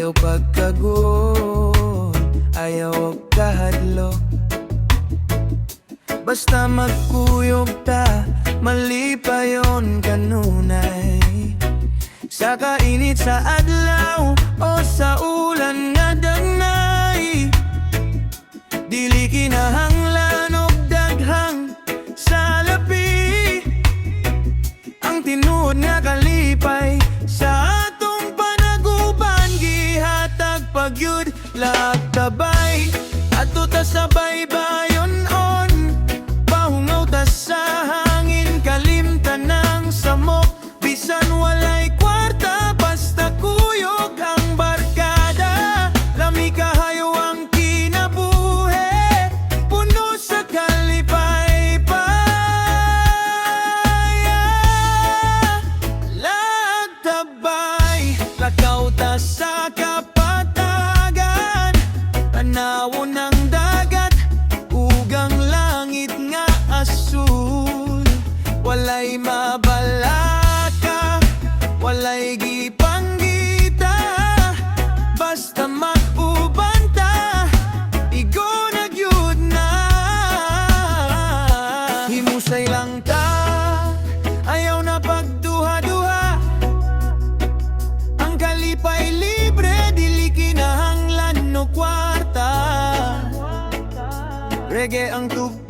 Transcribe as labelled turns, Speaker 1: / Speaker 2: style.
Speaker 1: Ayaw pagkagod, ayaw kahadlok. Basta magkuyog ta, mali pa yon kanunay. Sa kainit sa adlaw o sa ulan nga danay, dili kinahanglan og daghang salapi. Ang tinuod nga kalipay sa atong panaguban, gihatag pagyud lahat kabay. Ato ta sa baybayon on, pahungaw ta sa hangin, kalimtan ng samok. Bisan walay kwarta, basta kuyog ang barkada. Lami kahayo ang kinabuhi, puno sa kalipay-pay. Lagtabay, lakaw ta sa kapatagan, tanaw ng dagat, ugang langit nga asul. Walay mabalaka, walay gipanggita, basta mag-ubanta, igo nagyud na. Himusay lang ta, ayaw na pagduha-duha. Ang kalipay libre, dili kinahanglan no kwarta. Reggae ang tugtog